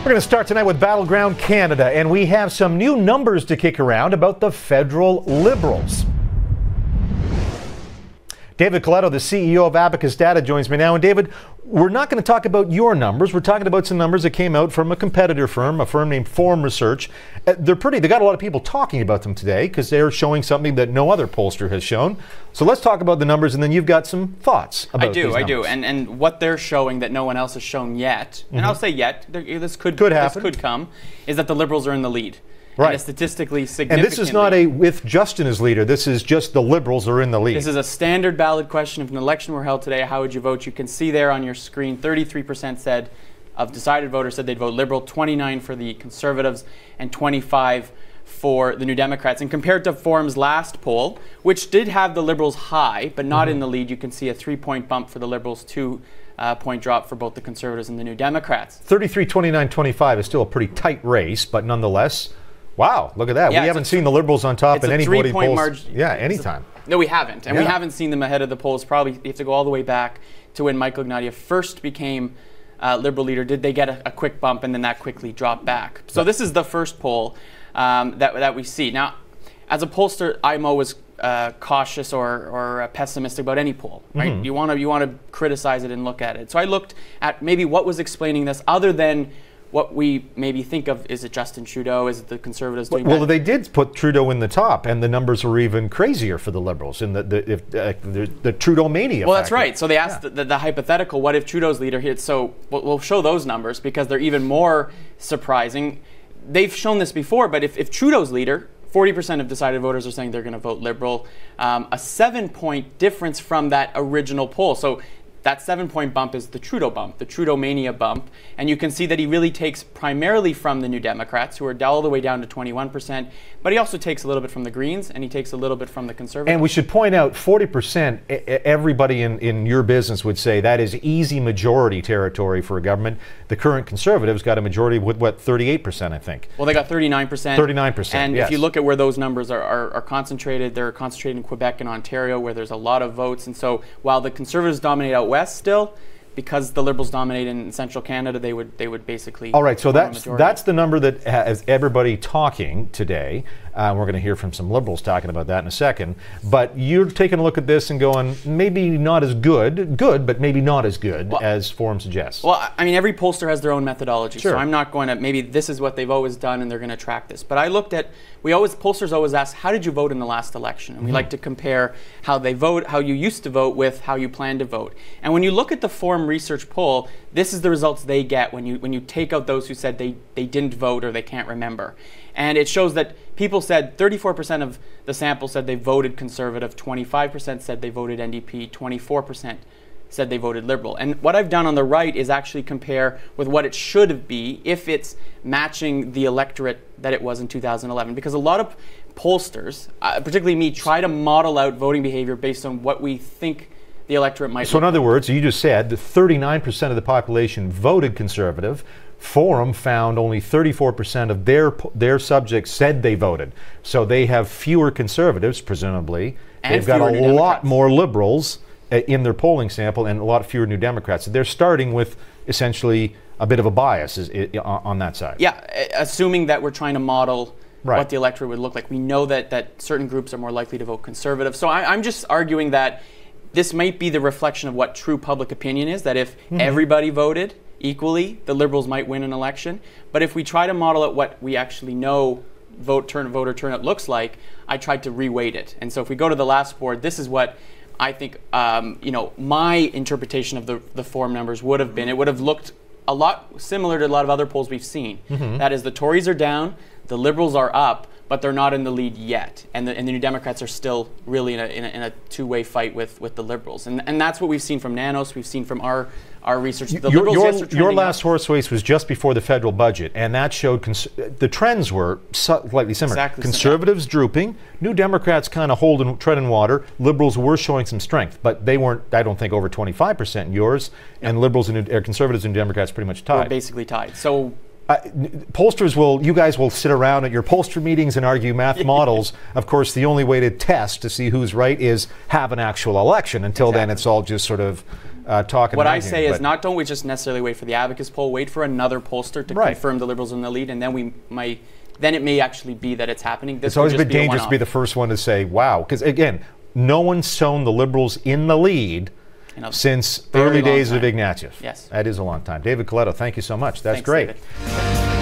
We're going to start tonight with Battleground Canada, and we have some new numbers to kick around about the federal Liberals. David Coletto, the CEO of Abacus Data, joins me now. And David, we're not going to talk about your numbers. We're talking about some numbers that came out from a competitor firm, a firm named Forum Research. They got a lot of people talking about them today because they're showing something that no other pollster has shown. So let's talk about the numbers, and then you've got some thoughts about these numbers. I do. And what they're showing that no one else has shown yet, and I'll say yet, this could happen. This could come, is that the Liberals are in the lead. Right. And statistically significant. And this is not a with Justin as leader. This is just the Liberals are in the lead. This is a standard ballot question. If an election were held today, how would you vote? You can see there on your screen, 33% said, of decided voters said they'd vote Liberal, 29 for the Conservatives, and 25 for the New Democrats. And compared to Forum's last poll, which did have the Liberals high, but not in the lead, you can see a 3-point bump for the Liberals, 2-point drop for both the Conservatives and the New Democrats. 33, 29, 25 is still a pretty tight race, but nonetheless, wow, look at that. Yeah, we haven't seen the Liberals on top in any voting polls. Margin. Yeah, anytime. No, we haven't. And we haven't seen them ahead of the polls. Probably you have to go all the way back to when Michael Ignatieff first became Liberal leader. Did they get a quick bump and then that quickly dropped back? So this is the first poll that we see. Now, as a pollster, I'm always cautious or pessimistic about any poll, right? You want to criticize it and look at it. So I looked at maybe what was explaining this other than what we maybe think of. Is it Justin Trudeau? Is it the Conservatives doing well, that? They did put Trudeau in the top, and the numbers were even crazier for the Liberals in the Trudeau mania. Well, that's right. So they asked the hypothetical, what if Trudeau's leader hit? So we'll show those numbers because they're even more surprising. They've shown this before, but if Trudeau's leader, 40% of decided voters are saying they're going to vote Liberal, a 7-point difference from that original poll. So that 7-point bump is the Trudeau bump, the Trudeau mania bump. And you can see that he really takes primarily from the New Democrats, who are all the way down to 21%. But he also takes a little bit from the Greens, and he takes a little bit from the Conservatives. And we should point out, 40%, everybody in your business would say that is easy majority territory for a government. The current Conservatives got a majority with, what, 38%, I think? Well, they got 39%. 39%, And yes. if you look at where those numbers are concentrated, they're concentrated in Quebec and Ontario, where there's a lot of votes. And so while the Conservatives dominate out west still, because the Liberals dominate in central Canada, they would basically. All right, so that's the number that has everybody talking today. We're going to hear from some Liberals talking about that in a second. But you're taking a look at this and going, maybe not as good, but maybe not as good as Forum suggests. Well, I mean, every pollster has their own methodology, sure. So I'm not going to, maybe this is what they've always done and they're going to track this. But I looked at, pollsters always ask, how did you vote in the last election? And we like to compare how they vote, how you used to vote with how you plan to vote. And when you look at the Forum Research poll, this is the results they get when you take out those who said they didn't vote or they can't remember. And it shows that people said 34% of the sample said they voted Conservative, 25% said they voted NDP, 24% said they voted Liberal. And what I've done on the right is actually compare with what it should be if it's matching the electorate that it was in 2011. Because a lot of pollsters, particularly me, try to model out voting behavior based on what we think the electorate might. So in other words, you just said that 39% of the population voted Conservative. Forum found only 34% of their subjects said they voted. So they have fewer Conservatives, presumably. And they've got a lot more Liberals in their polling sample and a lot fewer New Democrats. So they're starting with essentially a bit of a bias on that side. Yeah, assuming that we're trying to model what the electorate would look like. We know that certain groups are more likely to vote Conservative. So I'm just arguing that this might be the reflection of what true public opinion is, that if everybody voted equally, the Liberals might win an election. But if we try to model out what we actually know voter turnout looks like, I tried to reweight it. And so if we go to the last board, this is what I think my interpretation of the Forum numbers would have been. It would have looked a lot similar to a lot of other polls we've seen. That is, the Tories are down, the Liberals are up, but they're not in the lead yet. And the New Democrats are still really in a two-way fight with the Liberals. And that's what we've seen from Nanos, we've seen from our research. The your last horse race was just before the federal budget, and that showed the trends were slightly similar. Exactly. Conservatives drooping, New Democrats kind of treading water, Liberals were showing some strength, but they weren't, I don't think, over 25% in yours, and Liberals and Conservatives and Democrats pretty much tied. We're basically tied. So pollsters you guys will sit around at your pollster meetings and argue math models. Of course, the only way to test to see who's right is have an actual election. Until then, it's all just sort of talk. What I say is don't we just necessarily wait for the Abacus poll, wait for another pollster to confirm the Liberals in the lead, and then then it may actually be that it's happening. It's always been dangerous to be the first one to say, wow, because again, no one's shown the Liberals in the lead since early days of Ignatius. Yes. That is a long time. David Coletto, thank you so much. That's great. David.